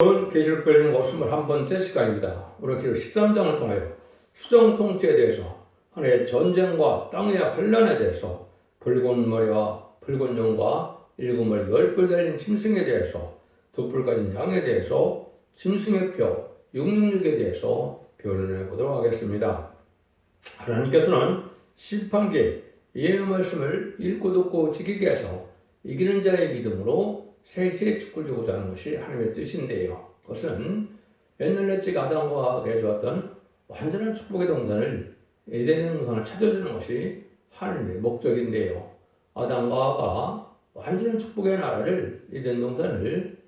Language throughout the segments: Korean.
오늘 계시록 걸리는 것 21번째 시간입니다. 오늘 계시록 13장을 통하여 수정 통치에 대해서 하나의 전쟁과 땅의 환란에 대해서 붉은 머리와 붉은 용과 일곱 머리 열뿔 달린 짐승에 대해서 두 뿔 가진 양에 대해서 짐승의 표 666에 대해서 변론해 보도록 하겠습니다. 하나님께서는 심판기에 예의 말씀을 읽고 듣고 지키게 해서 이기는 자의 믿음으로 세세의 축복을 주고자 하는 것이 하나님의 뜻인데요. 그것은 옛날 옛적 아담과 하와에게 주었던 완전한 축복의 동산을 에덴의 동산을 찾아주는 것이 하나님의 목적인데요. 아담과 하와가 완전한 축복의 나라를 에덴 동산을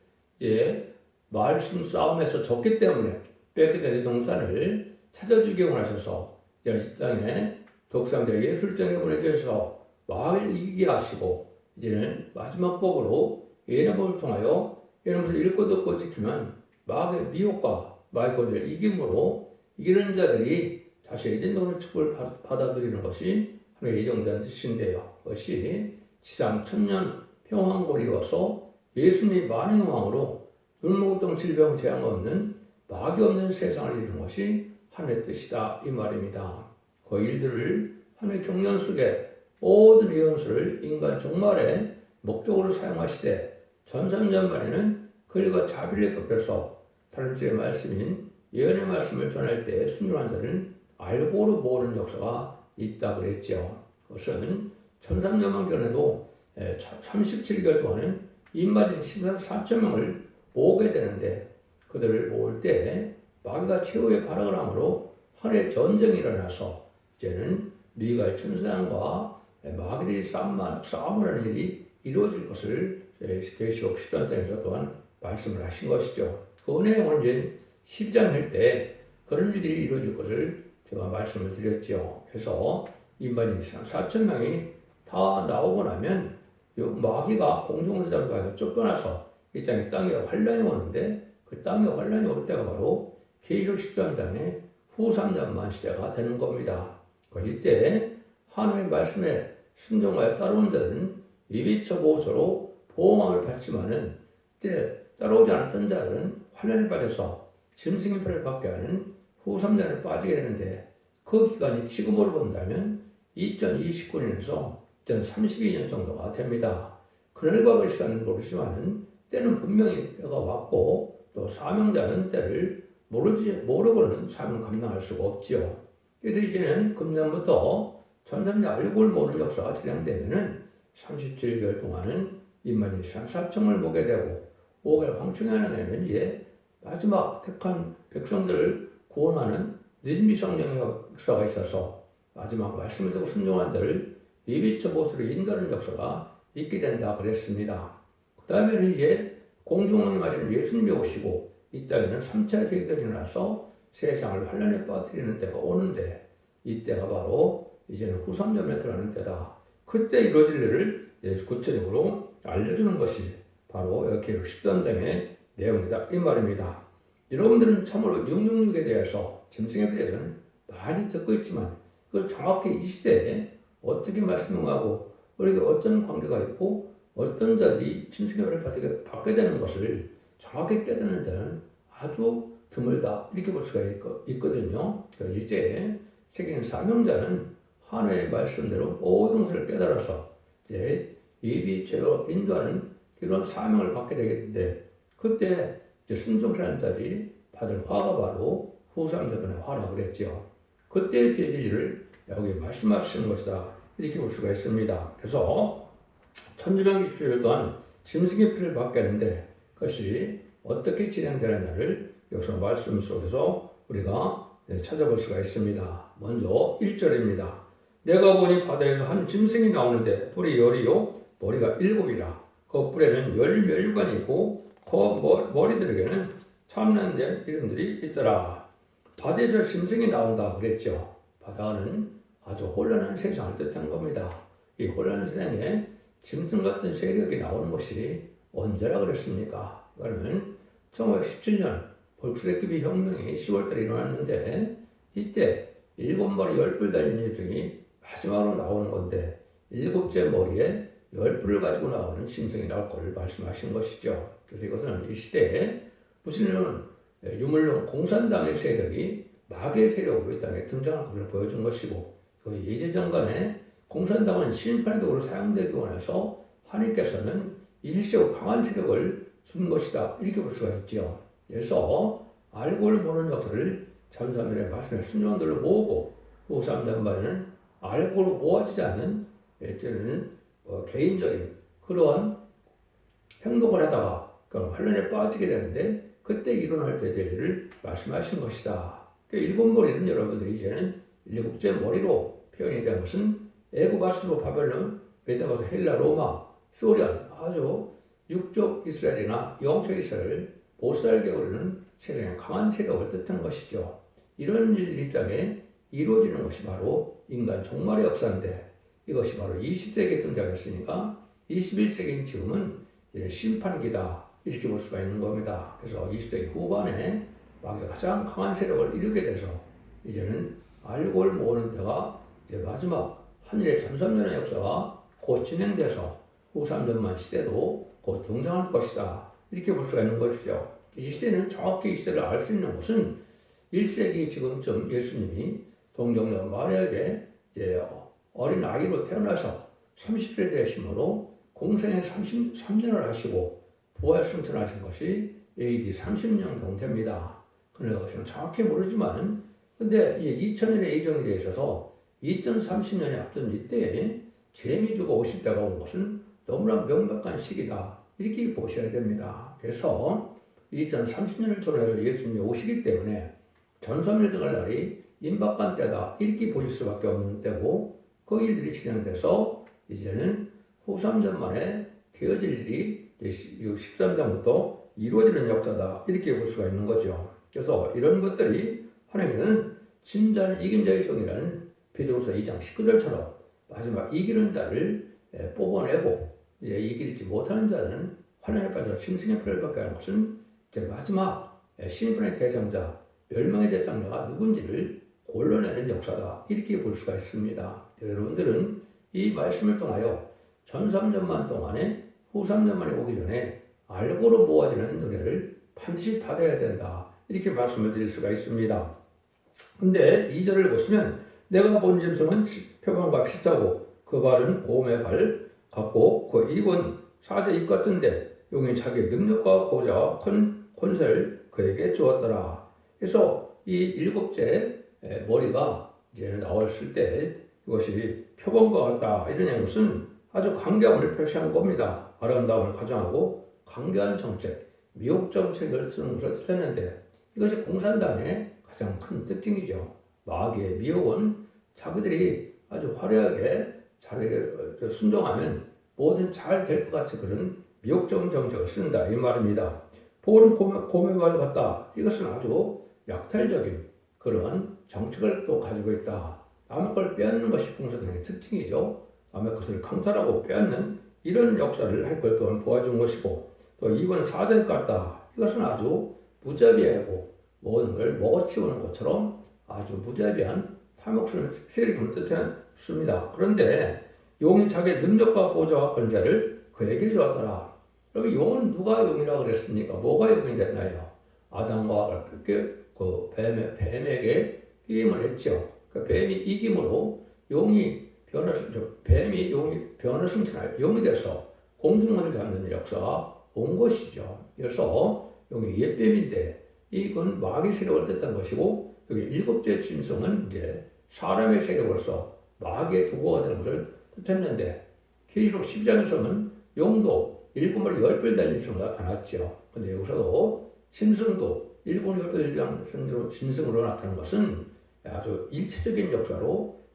말씀 싸움에서 졌기 때문에 뺏게 된 동산을 찾아주기 원하셔서 이 땅에 독생자 예술장에 보내주셔서 마을 이기게 하시고 이제는 마지막 복으로 예언을 통하여 예언을 읽고 듣고 지키면 마귀의 미혹과 마귀의 권세를 이김으로 이기는 자들이 다시 에덴 동산의 축복을 받아들이는 것이 하나님의 예정된 뜻인데요. 그것이 지상 천년 평화왕국이 이루어서 예수님이 만왕의 왕으로 눈목동 질병 재앙 없는 마귀 없는 세상을 이루는 것이 하나님의 뜻이다 이 말입니다. 그 일들을 하나님의 경륜 속에 모든 예언서를 인간 종말의 목적으로 사용하시되 전삼년 만에는 그들과 자비를 베풀어서 다른지의 말씀인 예언의 말씀을 전할 때 순종한 자는 알고로 모으는 역사가 있다 그랬죠. 그것은 1300년 전에도 37개월 동안은 입맞은 14,000명을 모으게 되는데 그들을 모을 때 마귀가 최후의 발악을 함으로 하늘의 전쟁이 일어나서 이제는 미가의 천사장과 마귀들이 싸움을 하는 일이 이루어질 것을 계시록 10장에서 또한 말씀을 하신 것이죠. 그 은혜의 원죄인 10장 할 때 그런 일들이 이루어질 것을 제가 말씀을 드렸죠. 그래서 인반인 4,000명이 다 나오고 나면 마귀가 공중에서 잡아서 쫓겨나서 이 땅에 환란이 오는데 그 땅에 환란이 올 때가 바로 계시록 13장의 후 3년만 시대가 되는 겁니다. 이때 하나님의 말씀에 순종하여 따르는 자들은 위비처 보호소로 보호함을 받지만은 이때 따라오지 않았던 자들은 환란에 빠져서 짐승의 표를 받게 하는 후 3년에 빠지게 되는데 그 기간이 지금으로 본다면 2029년에서 2032년 정도가 됩니다. 그날과 그 시간은 모르지만은 때는 분명히 때가 왔고 또 사명자는 때를 모르고는 사명 감당할 수가 없지요. 그래서 이제는 금년부터 전산자 얼굴 모르는 역사가 진행되면은 37개월 동안은 인만이 4청을 보게 되고 5개월 황충하는 이제 마지막 택한 백성들을 구원하는 늦미 성령의 역사가 있어서 마지막 말씀을 듣고 순종한 자를 리비처 보스로 인도하는 역사가 있게 된다 그랬습니다. 그 다음에는 이제 공중왕님 하신 예수님이 오시고 이 땅에는 3차 세계가 일어나서 세상을 환란에 빠뜨리는 때가 오는데 이때가 바로 이제는 후삼전에 들어가는 때다. 그때 이루어질 일을 구체적으로 알려주는 것이 바로 이렇게 13장의 내용이다 이 말입니다. 여러분들은 참으로 666에 대해서 짐승에 대해서는 많이 듣고 있지만 그걸 정확히 이 시대에 어떻게 말씀하고 우리에게 어떤 관계가 있고 어떤 자들이 짐승의 표를 받게 되는 것을 정확히 깨닫는 자는 아주 드물다 이렇게 볼 수가 있거든요. 이제 세계인 사명자는 하나님의 말씀대로 모든 것을 깨달아서 이제 예비죄로 인도하는 그런 사명을 받게 되겠는데 그때 이제 순종하는 자들이 받을 화가 바로 후삼자분의 화라고 그랬죠. 그때의 죄질을 여기 말씀하시는 것이다 이렇게 볼 수가 있습니다. 그래서 천지병 20주일 동안 짐승의 피를 받게 하는데 그것이 어떻게 진행되느냐를 여기서 말씀 속에서 우리가 찾아볼 수가 있습니다. 먼저 1절입니다. 내가 보니 바다에서 한 짐승이 나오는데 뿔이 열이요 머리가 7이라 그 뿔에는 10멸관이 있고 그 머리들에게는 참는된 이름들이 있더라. 바다에서 짐승이 나온다 그랬죠. 바다는 아주 혼란한 세상을 뜻한 겁니다. 이 혼란한 세상에 짐승 같은 세력이 나오는 것이 언제라 그랬습니까? 이거는 1917년 볼셰비키 혁명이 10월달에 일어났는데 이때 7마리 10뿔 달린 짐승이 마지막으로 나오는 건데 7째 머리에 10뿔을 가지고 나오는 짐승이 나올 것을 말씀하신 것이죠. 그래서 이것은 이 시대에 무신론은 유물론 공산당의 세력이 마귀의 세력으로 이 땅에 등장한 것을 보여준 것이고, 그것이 예제장간에 공산당은 심판의 도구로 사용되기 원해서 하나님께서는 일시적으로 강한 세력을 준 것이다, 이렇게 볼 수가 있지요. 그래서 알고를 모르는 역사를 잠잠의 말씀의 순종들로 모으고, 그 사람들만은 알고로 모아지지 않는 때는 개인적인 그러한 행동을 하다가 환란에 빠지게 되는데, 그때 일어날 때 될 일을 말씀하신 것이다. 일곱 머리는 여러분들이 이제는 일곱째 머리로 표현이 된 것은 애굽, 아수르, 바벨론, 메데바서, 헬라, 로마, 소련, 아주 육적 이스라엘이나 영적 이스라엘을 못살게 우리는 세상에 강한 세력을 뜻하는 것이죠. 이런 일들이 이 땅에 이루어지는 것이 바로 인간 종말의 역사인데, 이것이 바로 20세기에 등장했으니까 21세기인 지금은 심판기다, 이렇게 볼 수가 있는 겁니다. 그래서 20세기 후반에 마귀가 가장 강한 세력을 이루게 돼서 이제는 알고를 모으는 때가 이제 마지막 한일의 잠잠년의 역사가 곧 진행돼서 후 3천만 시대도 곧 등장할 것이다, 이렇게 볼 수가 있는 것이죠. 이 시대는 정확히 이 시대를 알 수 있는 것은 1세기 지금쯤 예수님이 동정녀 마리아에게 이제 어린 아이로 태어나서 30세 되심으로 공생에 33년을 하시고 부활 승천하신 것이 AD 30년경 됩니다. 그것은 정확히 모르지만, 근데 2000년의 예정이 되어 있어서 2030년이 앞둔 이때에 재미주가 오실 때가 온 것은 너무나 명백한 시기다, 이렇게 보셔야 됩니다. 그래서 2030년을 전후해서 예수님이 오시기 때문에 전소멸 등할 날이 임박한 때다, 이렇게 보실 수밖에 없는 때고, 그 일들이 진행돼서 이제는 후 3년 만에 되어질 일이 13장부터 이루어지는 역사다, 이렇게 볼 수가 있는 거죠. 그래서 이런 것들이 하나님께서는 진자는 이긴 자의 성이라는 베드로서 2장 19절처럼 마지막 이기는 자를 뽑아내고, 이제 이기지 못하는 자는 환난에 빠져 짐승의 피를 받게 하는 것은 이제 마지막 심판의 대상자, 멸망의 대상자가 누군지를 골라내는 역사다, 이렇게 볼 수가 있습니다. 여러분들은 이 말씀을 통하여 전 3년만 동안에 후 3년만에 오기 전에 알고로 모아지는 은혜를 반드시 받아야 된다, 이렇게 말씀을 드릴 수가 있습니다. 근데 2절을 보시면 내가 본 짐승은 표범과 비슷하고 그 발은 곰의 발 같고 그 입은 사자 입 같은데 용이 자기 능력과 고자와 큰 권세를 그에게 주었더라. 그래서 이 일곱째 머리가 이제 나왔을 때 이것이 표범과 같다, 이런 것은 아주 강경함을 표시한 겁니다. 아름다움을 가장하고 강경한 정책, 미혹 정책을 쓰는 것을 뜻했는데, 이것이 공산당의 가장 큰 특징이죠. 마귀의 미혹은 자기들이 아주 화려하게 자기에게 순종하면 뭐든 잘 될 것 같은 그런 미혹적인 정책을 쓴다, 이 말입니다. 볼은 곰의 발을 같다. 이것은 아주 약탈적인 그런 정책을 또 가지고 있다. 남의 걸 빼앗는 것이 공산당의 특징이죠. 남의 것을 강탈하고 빼앗는 이런 역사를 할 걸 또한 보여준 것이고, 또 이번 사자에 같다. 이것은 아주 무자비하고 모든 걸 먹어치우는 것처럼 아주 무자비한 탐욕스러운 세력을 뜻했습니다. 그런데 용이 자기의 능력과 보좌와 권세를 그에게 주었더라. 그럼 용은 누가 용이라고 그랬습니까? 뭐가 용이 됐나요? 아담과 그 뱀에게 이김을 했죠. 그 뱀이 이김으로 뱀이 용이 변을 승천할 용이 돼서 공중원을 잡는 역사가 온 것이죠. 그래서 용이 옛뱀인데 이건 마귀 세력을 뜻한 것이고, 여기 일곱째 짐승은 이제 사람의 세력으로서 마귀의 도구가 되는 것을 뜻했는데, 계시록 12장에서는 용도 7마리 10별 달린 짐승으로 나타났죠. 근데 여기서도 짐승도 7마리 10별 달린 짐승으로 나타난 것은 아주 일체적인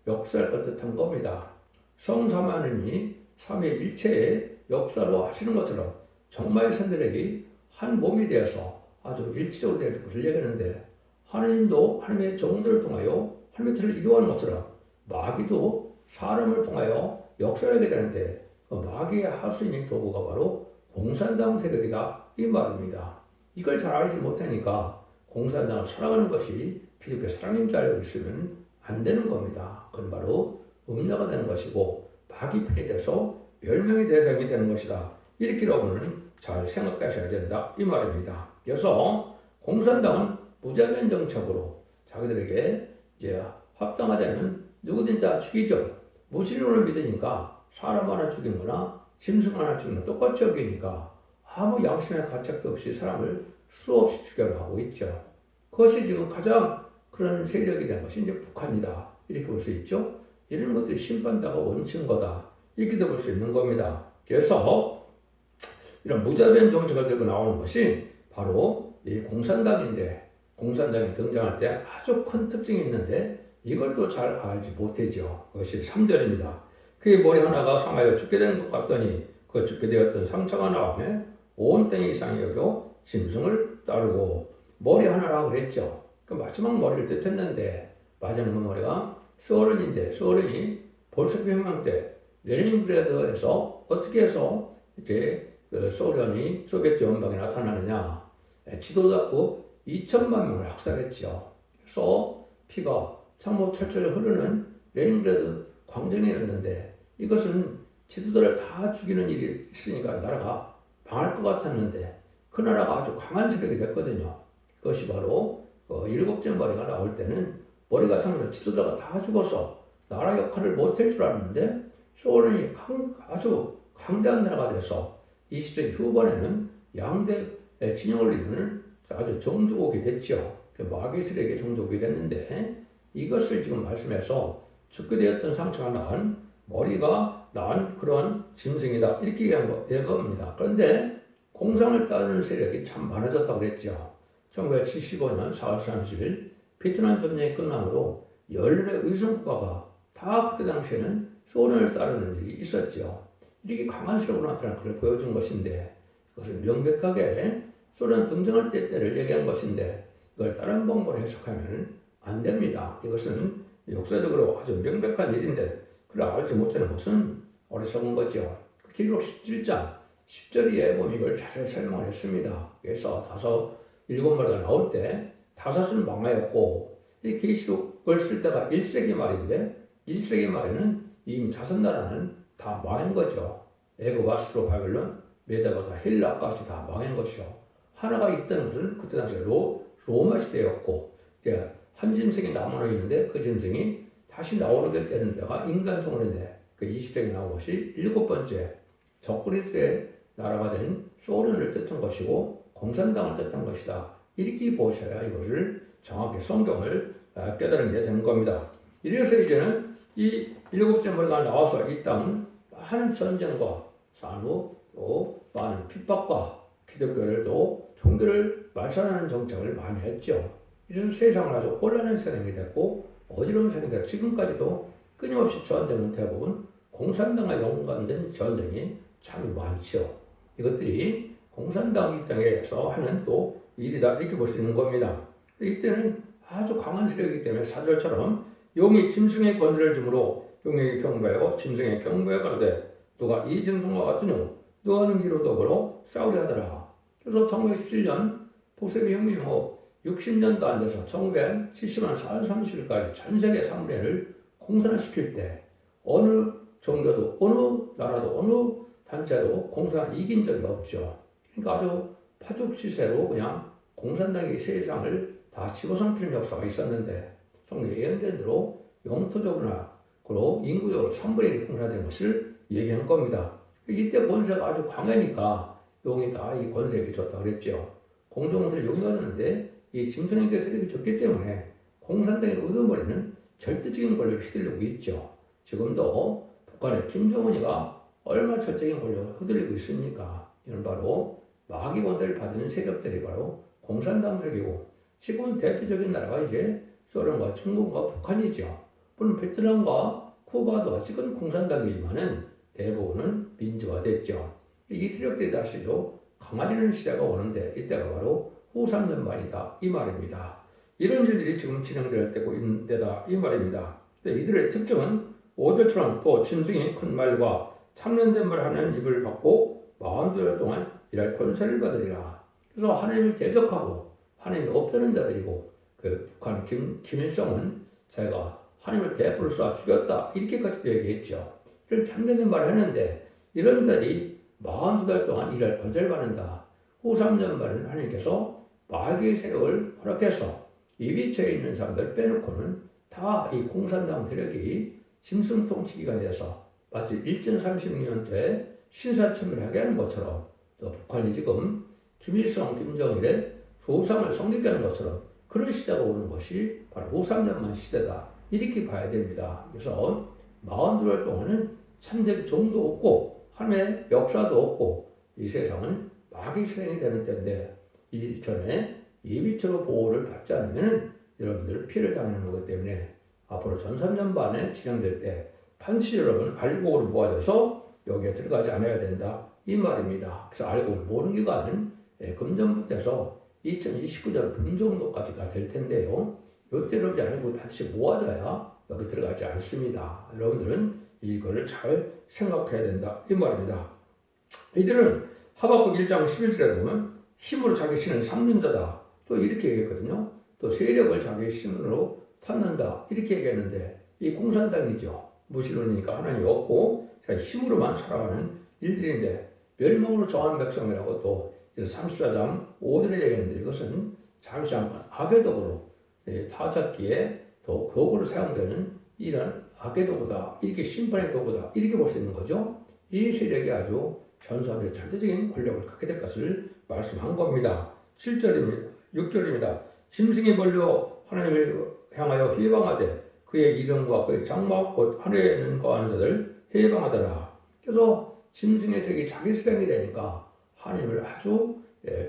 역사를 뜻한 겁니다. 성삼하느님이 삼위일체의 역사로 하시는 것처럼 정말 선들에게 한 몸이 되어서 아주 일체적으로 되는 것을 얘기하는데, 하나님도 하나님의 종들을 통하여 하나님의 뜻을 이루어가는 것처럼 마귀도 사람을 통하여 역사를 하게 되는데, 그 마귀의 할 수 있는 도구가 바로 공산당 세력이다, 이 말입니다. 이걸 잘 알지 못하니까 공산당을 사랑하는 것이 기독교 사랑인 줄 알고 있으면 안 되는 겁니다. 그건 바로 음녀가 되는 것이고 마귀 편이 돼서 멸망의 대상이 되는 것이다, 이렇게 여러분은 잘 생각하셔야 된다, 이 말입니다. 그래서 공산당은 무자변 정책으로 자기들에게 이제 합당하자면 누구든지 다 죽이죠. 무신론을 믿으니까 사람 하나 죽인 거나 짐승 하나 죽인 거 똑같이 여기니까 아무 양심의 가책도 없이 사람을 수없이 죽여가고 있죠. 그것이 지금 가장 그런 세력이 된 것이 이제 북한이다. 이렇게 볼 수 있죠. 이런 것들이 심판다가 원치는 거다. 이렇게도 볼 수 있는 겁니다. 그래서 이런 무자변 정책을 들고 나오는 것이 바로 이 공산당인데, 공산당이 등장할 때 아주 큰 특징이 있는데 이걸 또 잘 알지 못하죠. 그것이 3절입니다. 그의 머리 하나가 상하여 죽게 된 것 같더니 그 죽게 되었던 상처가 나오며 온 땡이 이상히 여겨 짐승을 따르고, 머리 하나라고 그랬죠. 그 마지막 머리를 뜻했는데 마지막 머리가 소련인데, 소련이 볼셰비크 혁명 때 레닌그라드에서 어떻게 해서 이렇게 소련이 소비에트 연방에 나타나느냐, 지도자급 2천만 명을 학살했죠. 그래서 피가 참모 철철 흐르는 레닌그라드 광장이었는데, 이것은 지도자를 다 죽이는 일이 있으니까 나라가 망할 것 같았는데 그 나라가 아주 강한 세력이 됐거든요. 그것이 바로 일곱째 머리가 나올 때는 머리가 상해서 지도자가 다 죽어서 나라 역할을 못할 줄 알았는데 소련이 아주 강대한 나라가 돼서 20세기 후반에는 양대 진영을 이루는 아주 종주국이 됐죠. 마귀 세력의 종주국이 됐는데, 이것을 지금 말씀해서 죽게 되었던 상처가 난 머리가 난 그런 짐승이다, 이렇게 얘기한 겁니다. 그런데 공산을 따르는 세력이 참 많아졌다고 그랬죠. 1975년 4월 30일 베트남 전쟁이 끝나므로 14의 의성국가가 다 그때 당시에는 소련을 따르는 일이 있었죠. 이렇게 강한 세력으로 나타난 것을 보여준 것인데, 그것을 명백하게 소련 등장할 때를 얘기한 것인데 이걸 다른 방법으로 해석하면 안 됩니다. 이것은 역사적으로 아주 명백한 일인데 그걸 알지 못하는 것은 어리석은 거죠. 기록 17장 10절에 보면 이걸 자세히 설명을 했습니다. 그래서 7마리가 나올 때 5은 망하였고, 이 계시록을 쓸 때가 1세기 말인데 1세기 말에는 이미 5나라는 다 망한 거죠. 애굽, 아수르, 바벨론, 메다가사, 헬라까지 다 망한 것이요. 하나가 있다는 것은 그때 당시에 로마 시대였고, 이제 한 짐승이 남아 있는데 그 짐승이 다시 나오게 되는 때가 인간종인데, 그 20세기 나온 것이 7번째 적그리스의 나라가 된 소련을 뜻한 것이고 공산당을 뜻한 것이다. 이렇게 보셔야 이것을 정확히 성경을 깨달은 게 된 겁니다. 이래서 이제는 이 7째 머리가 나와서 이 땅은 많은 전쟁과 산후 또 많은 핍박과 기독교를 또 종교를 말살하는 정책을 많이 했죠. 이래서 세상을 아주 혼란한 세상이 됐고 어지러운 세상이 됐고, 지금까지도 끊임없이 전쟁은 대부분 공산당과 연관된 전쟁이 참 많죠. 이것들이 공산당 입장에서 하는 또 일이다, 이렇게 볼 수 있는 겁니다. 이때는 아주 강한 세력이기 때문에 사절처럼 용이 짐승의 권세를 주므로 용에게 경배하고 짐승의 경배에 가로되 누가 이 짐승과 같으뇨 누가 하는 기로 더불어 싸우려 하더라. 그래서 1917년 복세비 혁명 후 60년도 안 돼서 1970년 4월 30일까지 전 세계 사무엘을 공산화시킬 때 어느 종교도 어느 나라도 어느 단체도 공산화 이긴 적이 없죠. 그러니까 아주 파죽지세로 그냥 공산당이 세상을 다 집어삼키는 역사가 있었는데, 성경 예언된 대로 영토적으로 인구적으로 3분의 1이 공산화된 것을 얘기한 겁니다. 이때 권세가 아주 강하니까 용이 다 이 권세에게 줬다고 그랬죠. 공동원수를 용이 가졌는데 이 짐승에게 세력이 줬기 때문에 공산당의 의도머리는 절대적인 권력을 휘둘리고 있죠. 지금도 북한의 김정은이가 얼마 절대적인 권력을 휘둘리고 있습니까? 이는 바로 마귀 권세를 받는 세력들이 바로 공산당 세력이고, 지금은 대표적인 나라가 이제 소련과 중국과 북한이죠. 물론 베트남과 쿠바도 아직은 공산당이지만은 대부분은 민주화됐죠. 이 세력들이 다시도 강화되는 시대가 오는데 이때가 바로 후 3년만이다, 이 말입니다. 이런 일들이 지금 진행될 때고 있는 데다, 이 말입니다. 이들의 특징은 5절처럼 또 짐승이 큰 말과 참련된 말 하는 입을 받고 42일 동안 일할 권세를 받으리라. 그래서 하나님을 대적하고 하나님이 없다는 자들이고, 그 북한 김일성은 자기가 하나님을 대포를 쏴 죽였다, 이렇게까지도 얘기했죠. 이런 참되는 말을 했는데 이런 자들이 42달 동안 일할 권세를 받는다. 후 3년 말은 하나님께서 마귀의 세력을 허락해서 이비처에 있는 사람들 빼놓고는 다 이 공산당 세력이 짐승 통치 기관에 대해서 마치 1930년대 신사참배를 하게 하는 것처럼 또 북한이 지금 김일성, 김정일의 조상을 성립하게 하는 것처럼 그런 시대가 오는 것이 바로 5~3년만 시대다. 이렇게 봐야 됩니다. 그래서 42월 동안은 참된 정도 없고 하나님의 역사도 없고 이 세상은 마귀 실행이 되는 때인데 이전에 예비처로 보호를 받지 않으면 여러분들 피해를 당하는 거기 때문에 앞으로 전 3년 반에 진행될 때 반드시 여러분 알곡으로 모아져서 여기에 들어가지 않아야 된다. 이 말입니다. 그래서 알곡을 모으는 기간은 금년부터 해서 2029년 봄 정도까지가 될 텐데요. 이때로 알곡을 반드시 모아져야 여기 들어가지 않습니다. 여러분들은 이거를 잘 생각해야 된다. 이 말입니다. 이들은 하박국 1장 11절에 보면 힘으로 자기 신을 삼는 자다. 또 이렇게 얘기했거든요. 또 세력을 자기 신으로 삼는다. 이렇게 얘기했는데 이 공산당이죠. 무신론이니까 하나님이 없고 힘으로만 살아가는 일들인데 멸망으로 정한 백성이라고 또 34장 5절에 얘기했는데 이것은 잠시 한번 악의 도구로 타잡기에 또 도구로 사용되는 이런 악의 도구다. 이렇게 심판의 도구다. 이렇게 볼 수 있는 거죠. 이 세력이 아주 전사의 절대적인 권력을 갖게 될 것을 말씀한 겁니다. 7절입니다. 6절입니다. 짐승이 벌려 하나님을 향하여 해방하되 그의 이름과 그의 장막 곧 하늘에 있는 거하는 자들 해방하더라. 그래서 짐승의 덕이 자기 실행이 되니까 하나님을 아주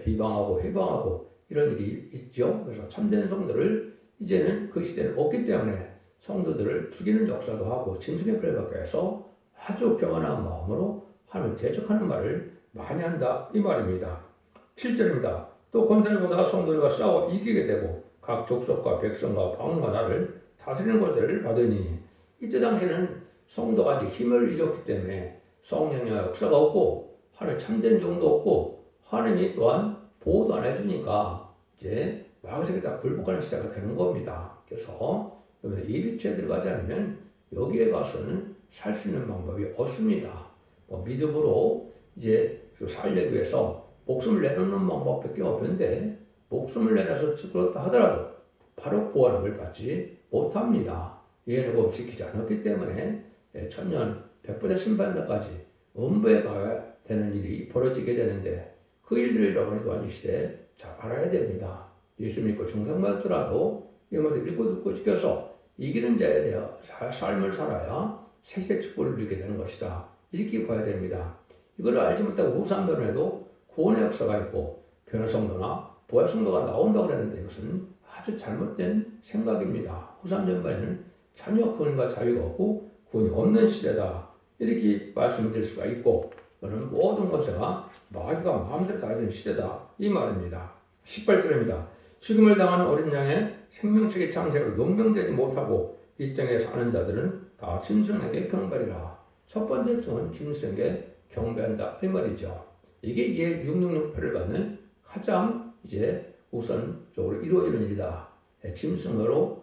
비방하고 해방하고 이런 일이 있죠. 그래서 참된 성도를 이제는 그 시대는 없기 때문에 성도들을 죽이는 역사도 하고 짐승의 벌을 받게 해서 아주 평안한 마음으로 하나님을 대적하는 말을 많이 한다. 이 말입니다. 7절입니다. 또 권세보다 성도들과 싸워 이기게 되고 각 족속과 백성과 방언과 나를 다스리는 것을 받으니 이때 당시에는 성도가 아직 힘을 잃었기 때문에 성령의 역사가 없고 하나님 참된 종도 없고 하나님이 또한 보호도 안 해주니까 이제 마귀에게 다 굴복하는 시대가 되는 겁니다. 그래서 예비처에 들어가지 않으면 여기에 가서는 살 수 있는 방법이 없습니다. 믿음으로 이제 살려기 위해서 목숨을 내놓는 방법밖에 없는데 목숨을 내놔서 그렇다 하더라도 바로 구원을 받지 못합니다. 예언을 지키지 않았기 때문에 천년 백번의 심판까지 음부에 가야 되는 일이 벌어지게 되는데 그 일들을 여러분이 또한 이 시대에 잘 알아야 됩니다. 예수 믿고 중생받더라도 이것을 읽고 듣고 지켜서 이기는 자에 대한 삶을 살아야 새시대 축복을 누리게 되는 것이다. 이렇게 봐야 됩니다. 이걸 알지 못하고 후산변에도 구원의 역사가 있고 변화성도나 부활성도가 나온다고 그랬는데 이것은 아주 잘못된 생각입니다. 후산전반에는 전혀 구원과 자유가 없고 구원이 없는 시대다. 이렇게 말씀드릴 수가 있고 그런 모든 것과 마귀가 마음대로 다루는 시대다. 이 말입니다. 18절입니다. 죽음을 당하는 어린 양의 생명책의 창세로 용병되지 못하고 이 땅에 사는 자들은 다 짐승에게 경배하리라. 첫 번째 통은 짐승에게 경배한다. 이 말이죠. 이게 이제 666표를 받는 가장 이제 우선적으로 이루어지는 일이다. 짐승으로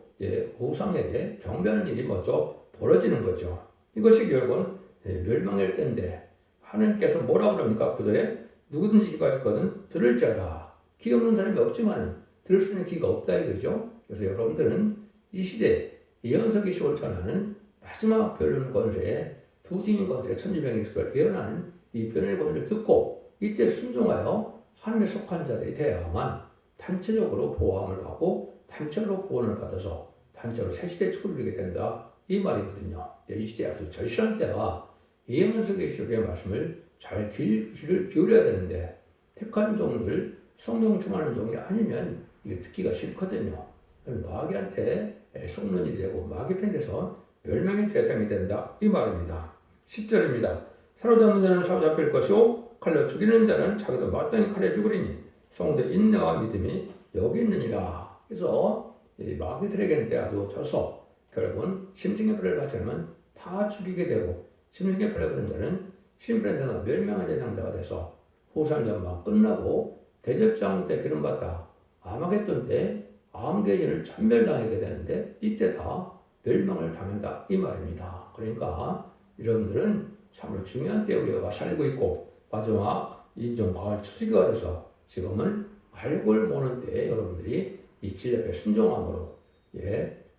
우상에게 경배하는 일이 먼저 벌어지는 거죠. 이것이 결국은 멸망할 때인데 하나님께서 뭐라고 그럽니까? 그들의 누구든지 귀가 있거든 들을 자라. 귀 없는 사람이 없지만 들을 수 있는 귀가 없다 이거죠. 그래서 여러분들은 이 시대 예언서 계시를 전하는 마지막 변론 권세에 두 팀인 권세 천지병익을 예언하는 이 변론의 권세를 듣고 이때 순종하여 하나님에 속한 자들이 되어야만 단체적으로 보호함을 받고 단체로 구원을 받아서 단체로 새 시대 축복을 누리게 된다. 이 말이거든요. 이 시대 아주 절실한 때가 예언서 계시록의 말씀을 잘 귀를 기울여야 되는데 택한 종들 성령 충만한 종이 아니면 이게 듣기가 싫거든요. 마귀한테 속는 일이 되고 마귀 편이 돼서 멸망의 대상이 된다. 이 말입니다. 10절입니다. 사로잡는 자는 사로잡힐 것이요 칼로 죽이는 자는 자기도 마땅히 칼에 죽으리니 성도의 인내와 믿음이 여기 있느니라. 그래서 마귀들에게는 아주 져서 결국은 심승의 벌을 받지 않으면 다 죽이게 되고 심승의 벌을 받은 자는 심판의 대상 멸망의 대상자가 돼서 후산전만 끝나고 대접장 때 기름받다 아마겟돈 때 암개인을 전멸당하게 되는데 이때 다 멸망을 당한다 이 말입니다. 그러니까 여러분들은 참으로 중요한 때에 우리가 살고 있고 마지막 인종 과학 추수기가 돼서 지금은 알고를 모는 때에 여러분들이 이 진리에 순종함으로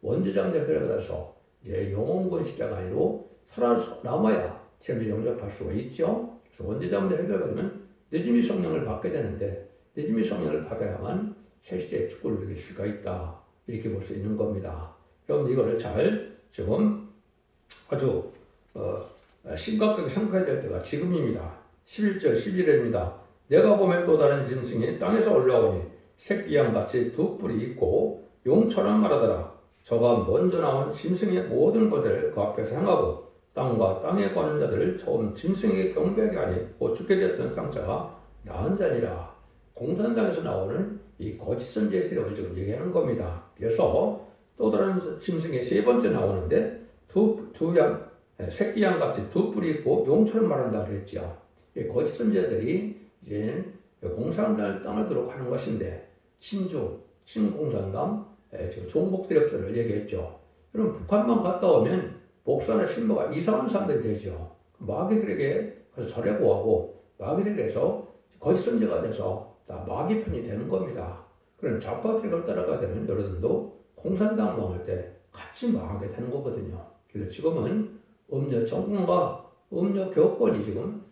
원죄장 대표를 받아서 영혼권 시대가 아니로 살아남아야 재미를 영접할 수가 있죠. 그래서 원죄장 대표를 받으면 늦음이 성령을 받게 되는데 늦음이 성령을 받아야만 새 시대의 축복을 누릴 수가 있다. 이렇게 볼 수 있는 겁니다. 여러분 이거를 잘 지금 아주 심각하게 생각해야 될 때가 지금입니다. 11절 11절입니다. 내가 보면 또 다른 짐승이 땅에서 올라오니 새끼양같이 두 뿔이 있고 용처럼 말하더라. 저가 먼저 나온 짐승의 모든 것을 그 앞에서 행하고 땅과 땅에 거는 자들을 처음 짐승에게 경배하게 하니 곧 죽게 되었던 쌍자가 나은 자니라. 공산당에서 나오는 이 거짓 선지의 세력을 지금 얘기하는 겁니다. 그래서 또 다른 짐승이 세 번째 나오는데 새끼 양같이 두 뿔이 있고 용처럼 말한다 그랬죠. 거짓 선지자들이 이제 공산당 땅을 들어가는 것인데 친공산당 지금 종북 세력들을 얘기했죠. 그럼 북한만 갔다 오면 목사나 신부가 이상한 사람들이 되죠. 마귀들에게 가서 절에 구하고 마귀들에게서 거짓 선지자가 돼서 다 마귀 편이 되는 겁니다. 그럼 좌파 세력을 따라가야 되는 여러분도 공산당 망할 때 같이 망하게 되는 거거든요. 그래서 지금은 음료 정권과 음료 교권이 지금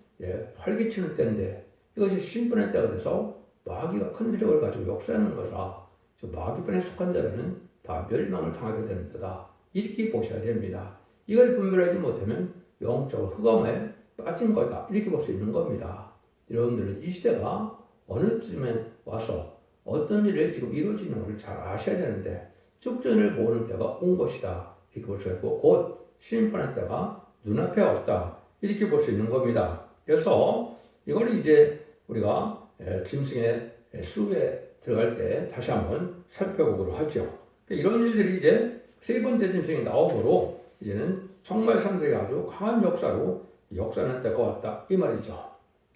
활기치는 때인데 이것이 신분의 때가 돼서 마귀가 큰 세력을 가지고 역사하는 것이라 마귀편에 속한 자들은 다 멸망을 당하게 되는 때다. 이렇게 보셔야 됩니다. 이걸 분별하지 못하면 영적으로 흑암에 빠진 거다. 이렇게 볼 수 있는 겁니다. 여러분들은 이 시대가 어느 쯤에 와서 어떤 일이 지금 이루어지는 것을 잘 아셔야 되는데 축전을 모으는 때가 온 것이다. 이렇게 볼 수 있고 곧 심판의 때가 눈앞에 왔다. 이렇게 볼 수 있는 겁니다. 그래서 이걸 이제 우리가 짐승의 수에 들어갈 때 다시 한번 살펴보도록 하죠. 이런 일들이 이제 세 번째 짐승이 나오므로 이제는 정말 상세히 아주 강한 역사로 역사는 때가 왔다. 이 말이죠.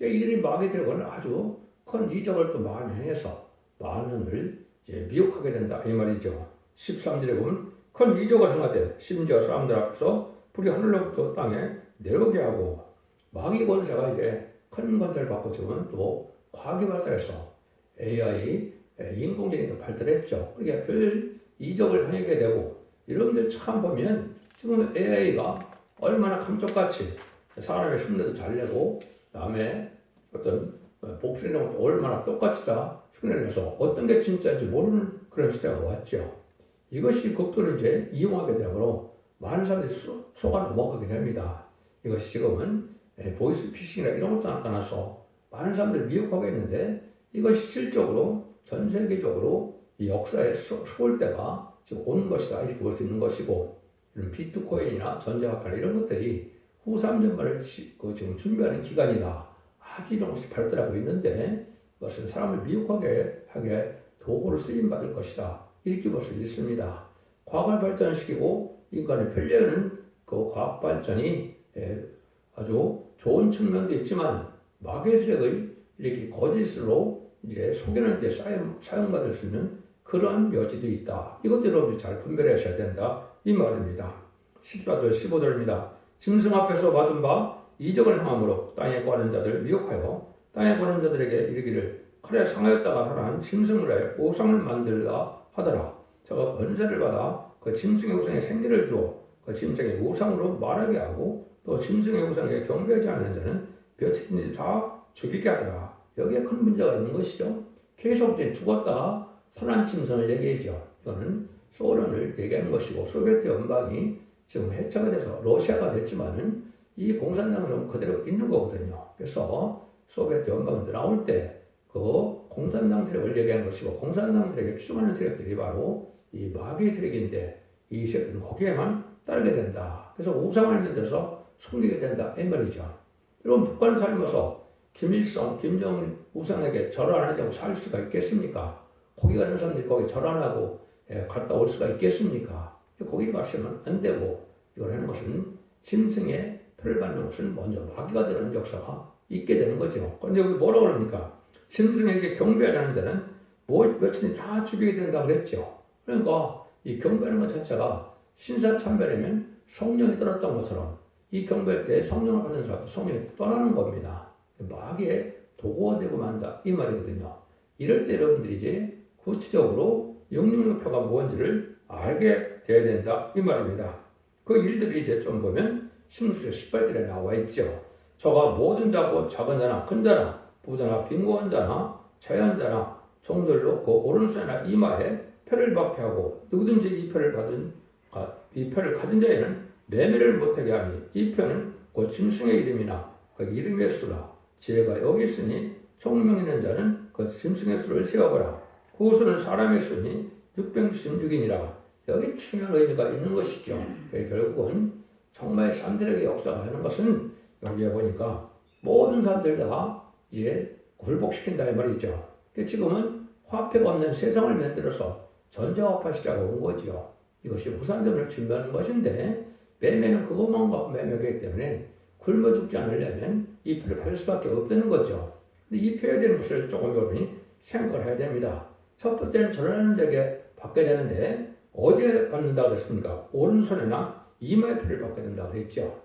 이들이 마귀들과는 아주 큰 이적을 또 많이 행해서 많은을 이제 미혹하게 된다. 이 말이죠. 13절에 보면 큰 이적을 행하되 심지어 사람들 앞에서 불이 하늘로부터 땅에 내려오게 하고 마귀 권세가 이제 큰 권세를 받고 지금은 또 과학이 발달해서 AI 인공지능이 발달했죠. 그러니까 별 이적을 행하게 되고 여러분들 참 보면 지금 AI가 얼마나 감쪽같이 사람의 흉내도 잘 내고 남의 어떤 복수 이런 것도 얼마나 똑같이 다 흉내를 내서 어떤 게 진짜인지 모르는 그런 시대가 왔죠. 이것이 극도로 이제 이용하게 되므로 많은 사람들이 속아 넘어가게 됩니다. 이것이 지금은 보이스 피싱이나 이런 것도 나타나서 많은 사람들을 미혹하고 있는데 이것이 실적으로 전 세계적으로 이 역사에 속을 때가 지금 온 것이다. 이렇게 볼 수 있는 것이고 이런 비트코인이나 전자화폐나 이런 것들이 후 3년만을 지금 준비하는 기간이다. 아주 이런 것이 발달하고 있는데 그것은 사람을 미혹하게 하게 도구로 쓰임받을 것이다. 이렇게 볼 수 있습니다. 과학을 발전시키고 인간의 편리하는 그 과학 발전이 아주 좋은 측면도 있지만 마귀의 세력의 이렇게 거짓으로 이제 속이는 데 사용받을 수 있는 그런 여지도 있다. 이것도 여러분들이 잘 분별하셔야 된다. 이 말입니다. 14절 15절입니다. 짐승 앞에서 받은 바 이적을 행함으로 땅에 거하는 자들을 미혹하여 땅에 거하는 자들에게 이르기를 칼에 상하였다가 살아난 짐승을 해 우상을 만들라 하더라. 저가 권세를 받아 그 짐승의 우상에 생기를 주어 그 짐승의 우상으로 말하게 하고 또 짐승의 우상에 경배하지 않는 자는 몇이든지 다 죽이게 하더라. 여기에 큰 문제가 있는 것이죠. 계속 죽었다가 선한 짐승을 얘기하죠. 이거는 소련을 얘기하는 것이고 소비에트 연방이 지금 해체가 돼서 러시아가 됐지만은 이 공산당은 그대로 있는 거거든요. 그래서 소비에트 연방이 나올 때 그 공산당 세력을 얘기하는 것이고 공산당 세력에 추종하는 세력들이 바로 이 마귀 세력인데 이 세력들은 거기에만 따르게 된다. 그래서 우상을 만들어서 섬기게 된다. 이 말이죠. 여러분 북한 살면서 김일성, 김정은 우상에게 절 안 하자고 살 수가 있겠습니까? 거기 가는 사람들이 거기 절 안 하고 갔다 올 수가 있겠습니까? 거기 가시면 안 되고 이걸 하는 것은 짐승의 표를 받는 것은 먼저 마귀가 되는 역사가 있게 되는 거죠. 그런데 여기 뭐라고 그럽니까? 짐승에게 경배하지 않는 자는 며칠 다 죽이게 된다고 그랬죠. 그러니까 이 경배하는 것 자체가 신사참배라면 성령이 떠났던 것처럼 이 경배할 때 성령을 받는 사람도 성령이 떠나는 겁니다. 마귀의 도구가 되고 만다 이 말이거든요. 이럴 때 여러분들이 이제 구체적으로 666표가 뭔지를 알게 돼야 된다 이 말입니다. 그 일들이 이제 좀 보면 신문수 18절에 나와 있죠. 저가 모든 자고 작은 자나 큰 자나 부자나 빈곤한 자나 자유한 자나 종들로 그 오른손이나 이마에 표를 받게 하고 누구든지 이 표를 가진 자에는 매매를 못하게 하니 이 표는 곧 짐승의 이름이나 그 이름의 수라 지혜가 여기 있으니 총명 있는 자는 그 짐승의 수를 세어보라. 그 수는 사람의 수니 616이니라. 여기 중요한 의미가 있는 것이죠. 결국은 정말 사람들에게 역사가 하는 것은 여기에 보니까 모든 사람들 다 이제 굴복시킨다 이 말이죠. 지금은 화폐가 없는 세상을 만들어서 전자화폐 시대가 온 거죠. 이것이 후산점을 준비하는 것인데 매매는 그것만 갖고 매매하기 때문에 굶어 죽지 않으려면 이 표를 받을 수밖에 없다는 거죠. 근데 이 표에 대한 것을 조금 여러분이 생각을 해야 됩니다. 첫 번째는 전하는 자에게 받게 되는데 어디에 받는다고 그랬습니까? 오른손이나 이마의 표를 받게 된다고 그랬죠.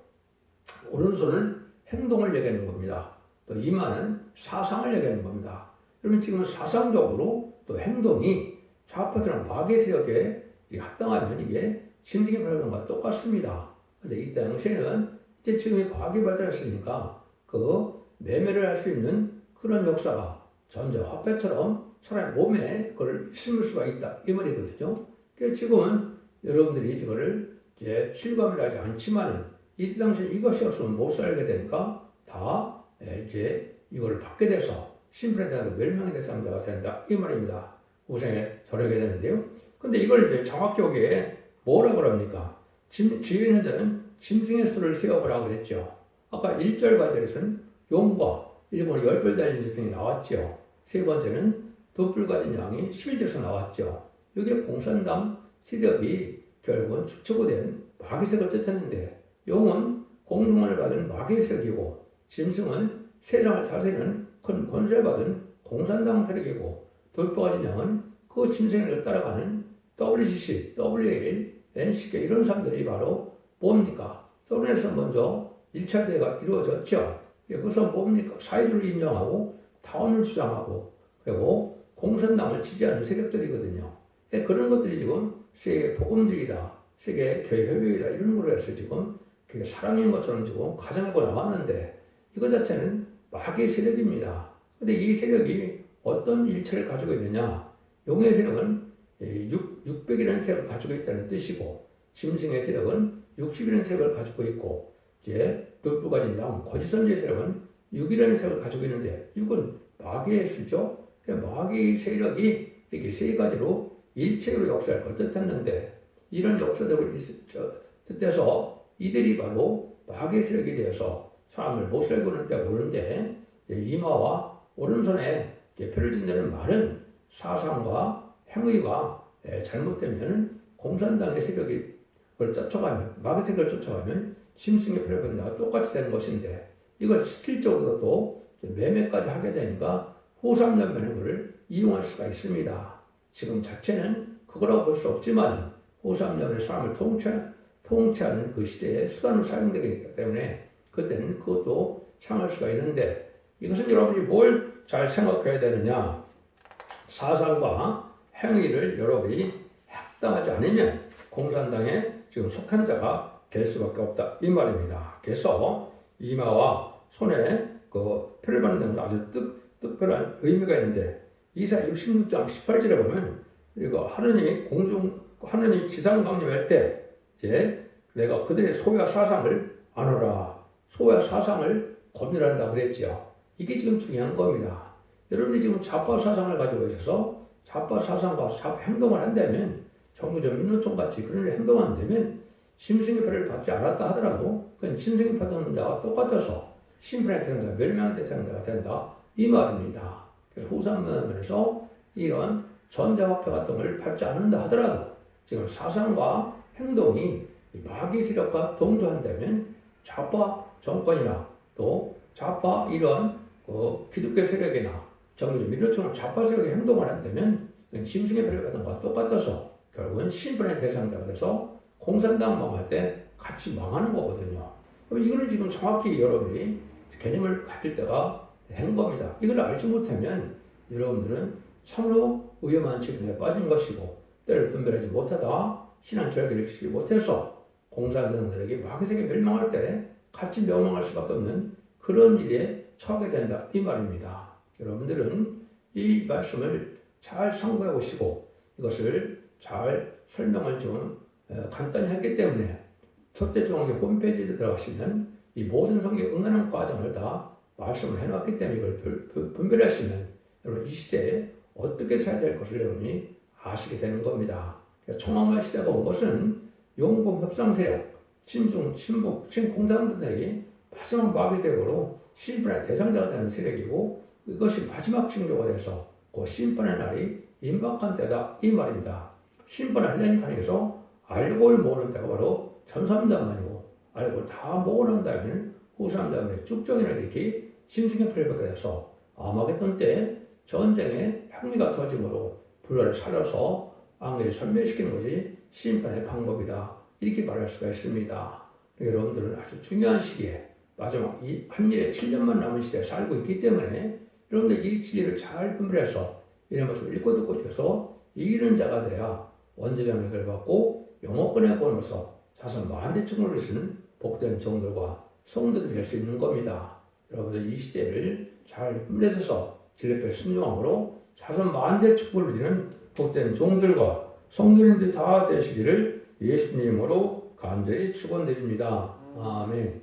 오른손은 행동을 얘기하는 겁니다. 또 이마는 사상을 얘기하는 겁니다. 그러면 지금 사상적으로 또 행동이 좌파들은 마귀의 세력에 합당하면 이게 짐승의 발견과 것과 똑같습니다. 근데 이 당시에는 이제 지금이 과학이 발달했으니까 그 매매를 할 수 있는 그런 역사가 전자화폐처럼 사람의 몸에 그걸 심을 수가 있다 이 말이거든요. 그러니까 지금은 여러분들이 이거를 이제 실감을 하지 않지만은 이 당시에 이것이 없으면 못 살게 되니까 다 이제 이걸 받게 돼서 심플한테도 멸망의 대상자가 된다 이 말입니다. 우상에 절하게 되는데요. 근데 이걸 이제 정확하게 뭐라 그럽니까? 지혜는 자는 짐승의 수를 세어보라고 그랬죠. 아까 1절 과절에서는 용과 일본의 10별 달린 짐승이 나왔죠. 세 번째는 돛불 가진 양이 11절에서 나왔죠. 이게 공산당 세력이 결국은 축적된 마귀색을 뜻하는데 용은 공중을 받은 마귀 세력이고 짐승은 세상을 다스리는 큰 권세를 받은 공산당 세력이고 돛불 가진 양은 그 짐승을 따라가는 WCC, WAL, NCK 이런 사람들이 바로 뭡니까? 소련에서 먼저 1차 대회가 이루어졌죠. 그래서 뭡니까? 사회주의를 인정하고 타원을 주장하고 그리고 공산당을 지지하는 세력들이거든요. 그런 것들이 지금 세계 복음주의다, 세계 교회협의회다 이런 거로 해서 지금 사람인 것처럼 지금 가정하고 나왔는데 이거 자체는 마귀의 세력입니다. 근데 이 세력이 어떤 일체를 가지고 있느냐? 용의 세력은 600이라는 세력을 가지고 있다는 뜻이고 짐승의 세력은 60이라는 세력을 가지고 있고 이제 돛불 가진 양 거짓 선지의 세력은 6이라는 세력을 가지고 있는데 6은 마귀의 수죠. 마귀 세력이 이렇게 세 가지로 일체로 역사를 걸 뜻했는데 이런 역사적으로 뜻해서 이들이 바로 마귀의 세력이 되어서 사람을 못 살게 하는 때가 오는데 이마와 오른손에 표를 준다는 말은 사상과 행위가 잘못되면 공산당의 세력이 그걸 쫓아가면 마귀 세력을 쫓아가면 짐승의 표를 받는다가 똑같이 되는 것인데 이걸 실질적으로도 매매까지 하게 되니까 호삼연면은 그를 이용할 수가 있습니다. 지금 자체는 그거라고 볼 수 없지만 호삼연면은 사람을 통치하는 그 시대에 수단으로 사용되기 때문에 그때는 그것도 상할 수가 있는데 이것은 여러분이 뭘 잘 생각해야 되느냐 사상과 행위를 여러분이 합당하지 않으면 공산당에 지금 속한 자가 될 수밖에 없다 이 말입니다. 그래서 이마와 손에 그 표를 받는 데는 아주 특별한 의미가 있는데 이사 66장 18절에 보면 이거 하느님이 지상 강림할 때 이제 내가 그들의 소유와 사상을 안오라 소유와 사상을 건멸한다고 그랬지요. 이게 지금 중요한 겁니다. 여러분이 지금 좌파 사상을 가지고 있어서 좌파 사상과 좌파 행동을 한다면 정부적 민노총같이 그런 행동을 한다면 심승의 표를 받지 않았다 하더라도 그건 심승의 받는 자와 똑같아서 심판의 대상자, 멸망의 대상자가 된다 이 말입니다. 그래서 후삼면에서 이런 전자화폐 같은 걸 받지 않는다 하더라도 지금 사상과 행동이 마귀 세력과 동조한다면 좌파 정권이나 또 좌파 이런 기독교 세력이나 정부적 민주처럼 좌파 세력의 행동을 한다면 짐승의 표를 받는 것과 똑같아서 결국은 심판의 대상자가 돼서 공산당 망할 때 같이 망하는 거거든요. 이거는 지금 정확히 여러분이 개념을 가질 때가 된 겁니다. 이걸 알지 못하면 여러분들은 참으로 위험한 지경에 빠진 것이고 때를 분별하지 못하다 신앙철학을 지키지 못해서 공산당들에게 마귀세계 멸망할 때 같이 멸망할 수밖에 없는 그런 일에 처하게 된다 이 말입니다. 여러분들은 이 말씀을 잘 참고해 보시고 이것을 잘 설명을 좀 간단히 했기 때문에 첫째 종목의 홈페이지에 들어가시면 이 모든 성경에 응하는 과정을 다 말씀을 해놨기 때문에 이걸 분별하시면 여러분 이 시대에 어떻게 살아야 될 것을 여러분이 아시게 되는 겁니다. 청황말 시대가 온 것은 용공 협상 세력, 친중, 친북, 친공산당들에게 마지막 마귀대국으로 심판의 대상자가 되는 세력이고 이것이 마지막 징조가 돼서 그 심판의 날이 임박한 때다 이 말입니다. 심판의 헬레니카에서 알고 모르는 때가 바로 전삼다만이고 알고 다 모으고 난 다음에는 후삼다만에 쭉정이나 이렇게 심승의 풀을 받게 돼서 아마겟돈 때 전쟁의 향미가 터짐으로 불화를 살려서 악령을 설멸시키는 것이 심판의 방법이다. 이렇게 말할 수가 있습니다. 여러분들은 아주 중요한 시기에 마지막 이 한일에 7년만 남은 시대에 살고 있기 때문에 여러분들 이 진리를 잘 분별해서 이런 것을 읽고 듣고 읽어서 이기는 자가 돼야 원죄자 맥을 받고 영어권에 보면서 자선 만대 충을 이루시는 복된 종들과 성도들이 될 수 있는 겁니다. 여러분들 이 시대를 잘 분별해서 진리의 순종함으로 자선 만대 축복을 누리는 복된 종들과 성도님들이 다 되시기를 예수님으로 간절히 축원드립니다. 아멘.